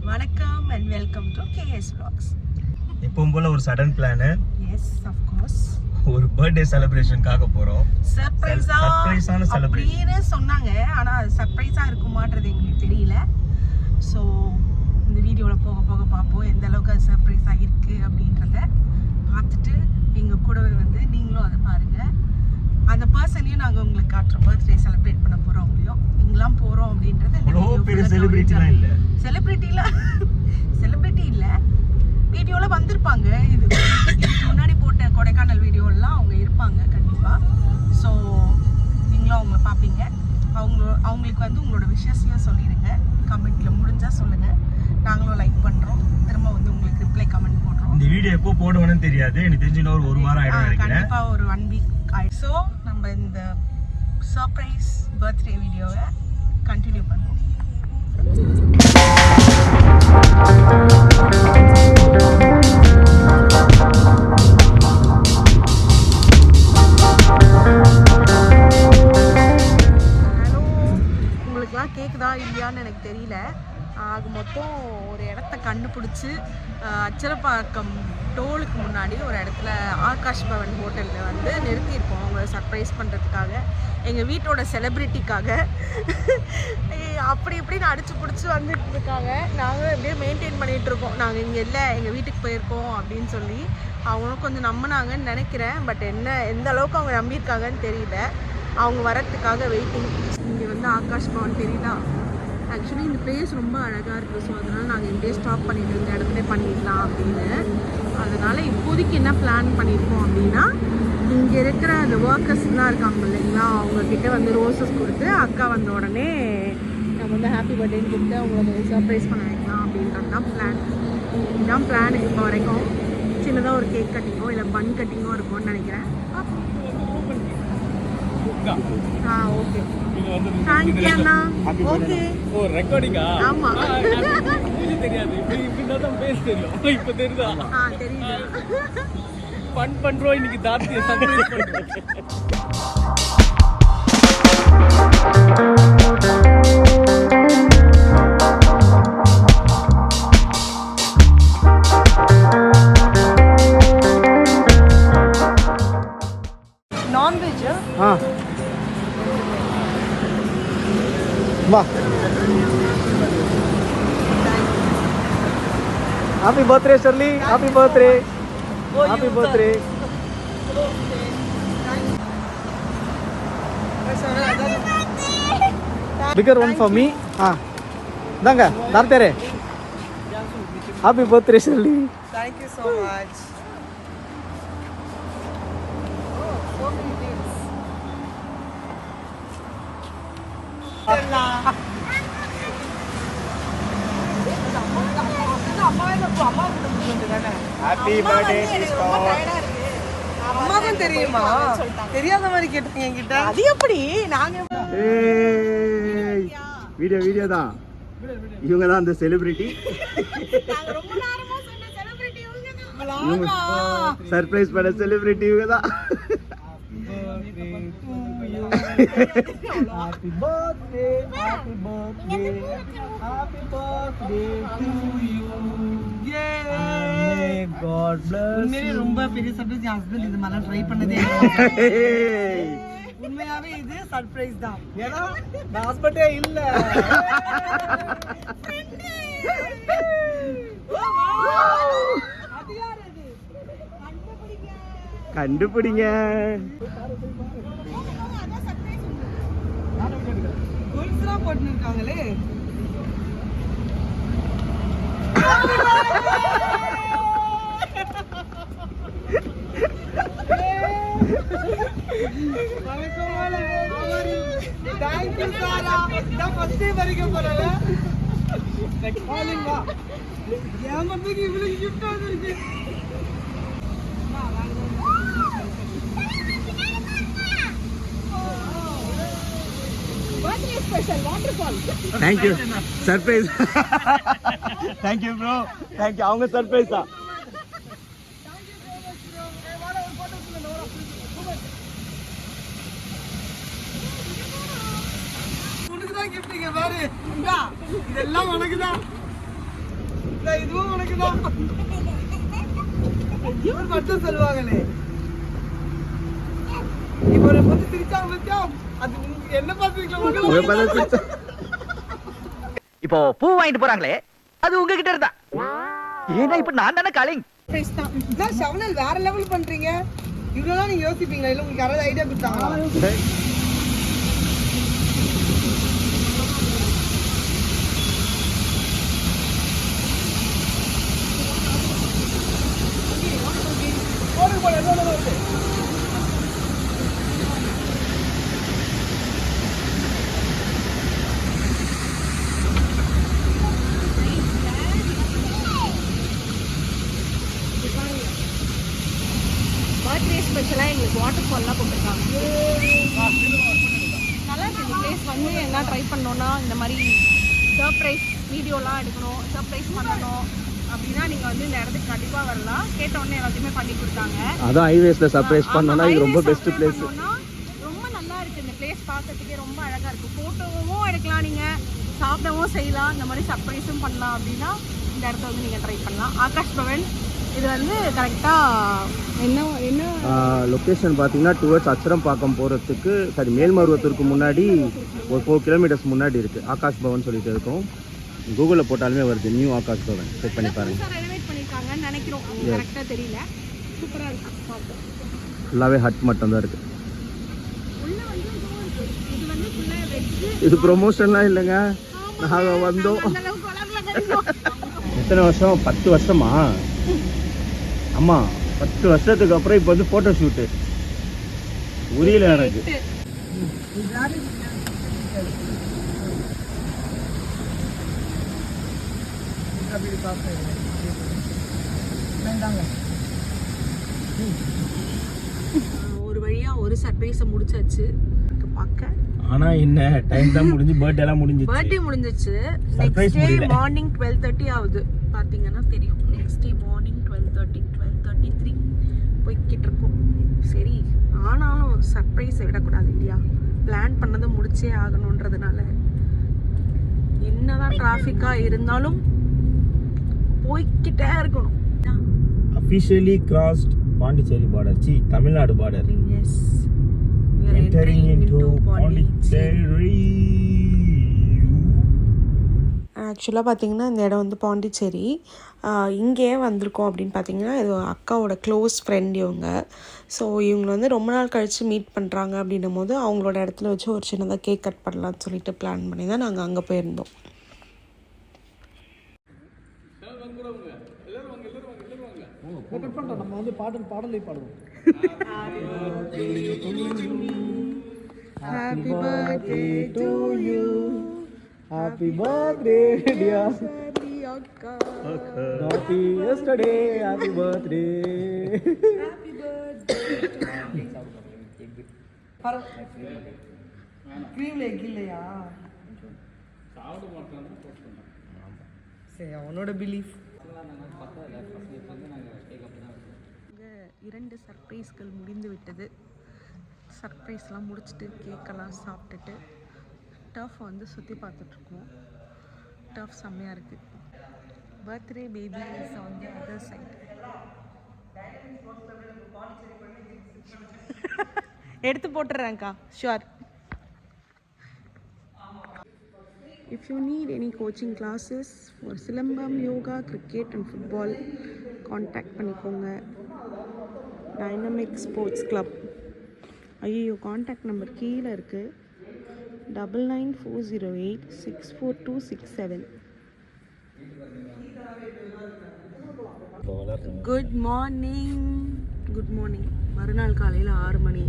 வணக்கம் and welcome to KS Vlogs. எப்பவும் போல ஒரு sudden plan. Yes, of course. ஒரு பர்த்டே செலிப்ரேஷனுக்காக போறோம். சர்ப்ரைஸான செலிப்ரேஷன் அப்படின்னு சொன்னாங்க. ஆனா அது சர்ப்ரைஸா இருக்குமான்றது எங்களுக்கு தெரியல. ஸோ இந்த வீடியோல போக போக பார்ப்போம் எந்த அளவுக்கு அது சர்ப்ரைஸா இருக்கு அப்படின்றத பார்த்துட்டு எங்க கூடவே வந்து நீங்களும் அதை பாருங்க. அந்த பர்சனையும் நாங்கள் உங்களுக்கு காட்டுறோம். பர்த்டே செலிப்ரேட் பண்ண போறோம். அவங்களையும் எங்கெல்லாம் போறோம் அப்படின்றது செலிபிரிட்டி இல்ல வீடியோல வந்திருப்பாங்க. இதுக்கு முன்னாடி போட்ட கொடைக்கானல் வீடியோலாம் அவங்க இருப்பாங்க கண்டிப்பா. ஸோ நீங்களும் அவங்கள பார்ப்பீங்க. அவங்களுக்கு வந்து உங்களோட விஷயத்தையும் சொல்லிடுங்க. கமெண்ட்ல முடிஞ்சா சொல்லுங்க. நாங்களும் லைக் பண்றோம். திரும்ப வந்து உங்களுக்கு ரிப்ளை கமெண்ட் போடுறோம். இந்த வீடியோ எப்போ போடுவேன்னு தெரியாது. எனக்கு தெரிஞ்சு ஒரு வாரம் ஆயிடும் நினைக்கிறேன். கண்டிப்பா ஒரு 1 வீக் ஆயிடும். ஸோ நம்ம இந்த சர்ப்ரைஸ் பர்த்டே வீடியோவை கண்டினியூ பண்ணுவோம். ஹலோ, உங்களுக்குலாம் கேட்குதா இல்லையான்னு எனக்கு தெரியல. அது மொத்தம் ஒரு இடத்த கண்டுபிடிச்சி அச்சரப்பாக்கம் டோலுக்கு முன்னாடி ஒரு இடத்துல ஆகாஷ் பவன் ஹோட்டலில் வந்து நிறுத்தியிருக்கோம். அவங்கள சர்ப்ரைஸ் பண்ணுறதுக்காக, எங்கள் வீட்டோட செலிப்ரிட்டிக்காக. அப்படி இப்படின்னு அடிச்சு பிடிச்சி வந்துட்டு இருக்காங்க. நாங்கள் அப்படியே மெயின்டைன் பண்ணிகிட்ருக்கோம். நாங்கள் இங்கே இல்லை, எங்கள் வீட்டுக்கு போயிருக்கோம் அப்படின்னு சொல்லி அவங்களும் கொஞ்சம் நம்பினாங்கன்னு நினைக்கிறேன். பட் எந்த அளவுக்கு அவங்க நம்பியிருக்காங்கன்னு தெரியல. அவங்க வரத்துக்காக வெயிட்டிங். இங்கே வந்து ஆகாஷ் பவன் தெரியுதா? ஆக்சுவலி இந்த பிளேஸ் ரொம்ப அழகாக இருக்குது. ஸோ அதனால் நாங்கள் இங்கே ஸ்டாப் பண்ணிவிட்டு இந்த இடத்துல பண்ணிடலாம் அப்படின்னு. அதனால் இப்போதைக்கு என்ன பிளான் பண்ணியிருக்கோம் அப்படின்னா, இங்கே இருக்கிற அந்த ஒர்க்கர்ஸ்லாம் இருக்காங்க இல்லைங்களா, அவங்கக்கிட்ட வந்து ரோசஸ் கொடுத்து அக்கா வந்த உடனே நம்ம வந்து ஹாப்பி பர்த்டேன்னு கொடுத்து அவங்கள சர்ப்ரைஸ் பண்ண வைக்கலாம் அப்படின்றது தான் பிளான். இதுதான் பிளான் இப்போ வரைக்கும். சின்னதாக ஒரு கேக் கட்டிங்கோ இல்லை பன் கட்டிங்கோ இருக்கும்னு நினைக்கிறேன். ஓகே, தேங்க்யூ அண்ணா. ஓகே, ஓ ரெக்கார்டிங்கா? ஆமா, தெரியாது. இப்படி தான் பேச தெரியும். இப்போ தெரியுதா? தெரியுது. ஃபன் பண்றோம் இன்னைக்கு. தார்த்தியை சர்ப்ரைஸ் பண்றோம். நான்வெஜ் வா. Happy birthday Shirley. Happy birthday. Happy birthday. Figure one for me. தாங்க தார்த்தேரே. Happy birthday Shirley. Thank you so much. So many things. Happy birthday அம்மாக்கும் தெரியுமா? தெரியாத மாதிரி கேட்டீங்க என்கிட்ட. அது எப்படி? நாங்க வீடியோ தான். இவங்க தான் அந்த செலிபிரிட்டி. ரொம்ப நேரமா சொன்ன செலிபிரிட்டி இவங்க தான். சர்ப்ரைஸ் பண்ண செலிபிரிட்டி இவங்க தான். Happy birthday, happy birthday, happy birthday to you. May God bless. உண்மையிலே ரொம்ப பெரிய சர்ப்ரைஸ். என் ஹஸ்பண்ட் இது மாதிரி ட்ரை பண்ணதே. உண்மையாவே இது சர்ப்ரைஸ் தான். ஏன்னா நான் ஹஸ்பண்டே இல்ல. கண்டுபிடிங்க. கோல்ஸ்லாம் போட்டுருக்காங்களே. தேங்க்யூ சாரா. நான் ஃபர்ஸ்ட் டைம் வரைக்கும் போறேன். காலிங்கா ஏமாத்துக்கு இவ்வளவு கிஃப்ட் வந்திருக்கு. Birthday special waterfall. Thank you. Surprise. Thank you bro. Thank you. அவங்க சர்ப்ரைஸ் தான். உனக்கு தான் கிஃப்ட். இங்க பாரு. இதெல்லாம் உனக்கு தான். இதுவும் உனக்கு தான் மட்டும் சொல்லுவாங்களே. இப்போ ஒரு பொண்ணு சிரிச்சாங்க பத்தியா, அது என்ன பார்த்து இப்போ பூ வாங்கிட்டு போறாங்களே அது உங்ககிட்ட இருந்தா, ஏன்னா இப்ப நான் தானே காலிங். ஷவனல் வேற லெவல் பண்றீங்க. இவ்வளவுதான் நீங்க யோசிப்பீங்களா? இல்ல உங்களுக்கு யாராவது ஐடியா கொடுத்தாங்களா? பர்த்டே ஸ்பெஷலாக எங்களுக்கு வாட்டர் ஃபால்லாம் போட்டிருக்காங்க. நல்லா இருக்கு இந்த பிளேஸ். வந்து என்ன ட்ரை பண்ணோன்னா இந்த மாதிரி சர்ப்ரைஸ் வீடியோலாம் எடுக்கணும், சர்ப்ரைஸ் பண்ணணும் அப்படின்னா நீங்கள் வந்து இந்த இடத்துக்கு கண்டிப்பாக வரலாம். கேட்டோடனே எல்லாத்தையுமே பண்ணி கொடுத்தாங்க. அதான் ஹைவேஸில் சர்ப்ரைஸ் பண்ணோன்னா இது ரொம்ப பெஸ்ட் பிளேஸ். ரொம்ப நல்லா இருக்குது இந்த பிளேஸ், பார்க்கறதுக்கே ரொம்ப அழகாக இருக்குது. ஃபோட்டோவும் எடுக்கலாம், நீங்கள் சாப்பிடவும் செய்யலாம், இந்த மாதிரி சர்ப்ரைஸும் பண்ணலாம். அப்படின்னா இந்த இடத்த வந்து நீங்கள் ட்ரை பண்ணலாம். ஆகாஷ் பவன் இது வந்து கரெக்டாக என்ன லொக்கேஷன் பார்த்தீங்கன்னா டுவர்ட்ஸ் அச்சரம்பாக்கம் போகிறதுக்கு, சாரி மேல்மருவத்தூருக்கு முன்னாடி ஒரு 4 கிலோமீட்டர்ஸ் முன்னாடி இருக்குது. ஆகாஷ் பவன் சொல்லிட்டு இருக்கோம். கூகுளில் போட்டாலுமே வருது, நியூ ஆகாஷ் பவன். செக் பண்ணி பாருங்க. ரெனோவேட் பண்ணியிருக்காங்கன்னு நினைக்கிறோம், கரெக்டாக தெரியல. சூப்பராக இருக்குது பார்ப்போம். ஃபுல்லாகவே ஹட் மட்டும் தான் இருக்குது. உள்ள வந்து இது வந்து ஃபுல்லாக வெஜ்ஜு. இது ப்ரொமோஷன்லாம் இல்லைங்க, நாங்கள் வந்தோம். எத்தனை வருஷம்? 10 வருஷமா? ஆமாம், 10 வருஷத்துக்கு அப்புறம் இப்போ வந்து ஃபோட்டோ ஷூட்டு உரியல எனக்கு. ஒரு வழியா ஒரு சர்ப்ரைஸை முடிச்சாச்சு. பார்க்க ஆனா என்ன டைம் தான் முடிஞ்சு, பர்த்டே எல்லாம் முடிஞ்சிச்சு. பர்த்டே முடிஞ்சிச்சு. Surprise நெக்ஸ்ட் டே முடியல. மார்னிங் 12:30 ஆகுது. பாத்தீங்கன்னா தெரியும். நெக்ஸ்ட் டே மார்னிங் 12:33 போய்கிட்டு இருக்கோம். சரி, ஆனாலும் சர்ப்ரைஸை விடக்கூடாது இல்லையா? பிளான் பண்ணதை முடிச்சே ஆகணுன்றதுனால என்னதான் டிராஃபிக்கா இருந்தாலும் போய்கிட்டே இருக்கணும். Officially crossed Pondicherry border. Tamil Nadu border. Yes. Entering into Pondicherry. ஆக்சுவலாக பார்த்தீங்கன்னா இந்த இடம் வந்து பாண்டிச்சேரி. இங்கேயே வந்திருக்கோம் அப்படின்னு பார்த்தீங்கன்னா இது அக்காவோட க்ளோஸ் ஃப்ரெண்ட் இவங்க. ஸோ இவங்களை வந்து ரொம்ப நாள் கழித்து மீட் பண்ணுறாங்க அப்படின்னும் போது அவங்களோட இடத்துல வச்சு ஒரு சின்னதாக கேக் கட் பண்ணலான்னு சொல்லிட்டு பிளான் பண்ணி தான் நாங்கள் அங்கே போயிருந்தோம். நம்ம வந்து பாடலை பாடுவோம். Happy birthday to you. Happy birthday dear. Happy yesterday. Happy birthday. Happy birthday. க்ரீம்ல எக் இல்லையா? சரி, அவனோட பிலீஃப். 2 சர்ப்ரைஸ்கள் முடிந்து விட்டது. சர்ப்ரைஸ்லாம் முடிச்சுட்டு கேக்கெல்லாம் சாப்பிட்டுட்டு டர்ஃப் வந்து சுற்றி பார்த்துட்ருக்கோம். டர்ஃப் செம்மையாக இருக்குது. Birthday baby is on the other side. எடுத்து போட்டுறேன்க்கா, sure. If you need any coaching classes for silambam, yoga, cricket and football contact பண்ணிக்கோங்க. Dynamic sports club. ஐயோ, காண்டாக்ட் நம்பர் கீழே இருக்குது. 9940864267. Good morning. Good morning. மறுநாள் காலையில் 6 மணி.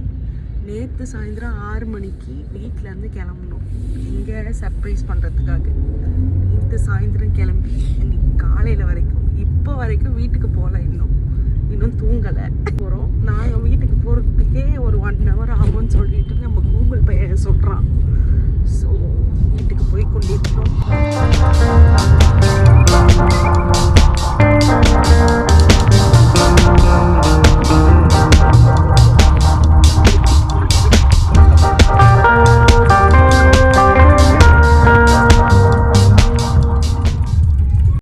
நேற்று சாயந்தரம் 6 மணிக்கு வீட்டிலேருந்து கிளம்பணும் இங்கே சர்ப்ரைஸ் பண்ணுறதுக்காக. நேற்று சாயந்தரம் கிளம்பி இன்னைக்கு காலையில் வரைக்கும் இப்போ வரைக்கும் வீட்டுக்கு போகல. இன்னும் தூங்கலை. போகிறோம். நாங்கள் வீட்டுக்கு போகிறதுக்கே ஒரு 1 hour ஆகும்னு சொல்லிட்டு நம்ம கூகுள் பே சொல்கிறான். ஸோ வீட்டுக்கு போய் கொண்டிருக்கோம்.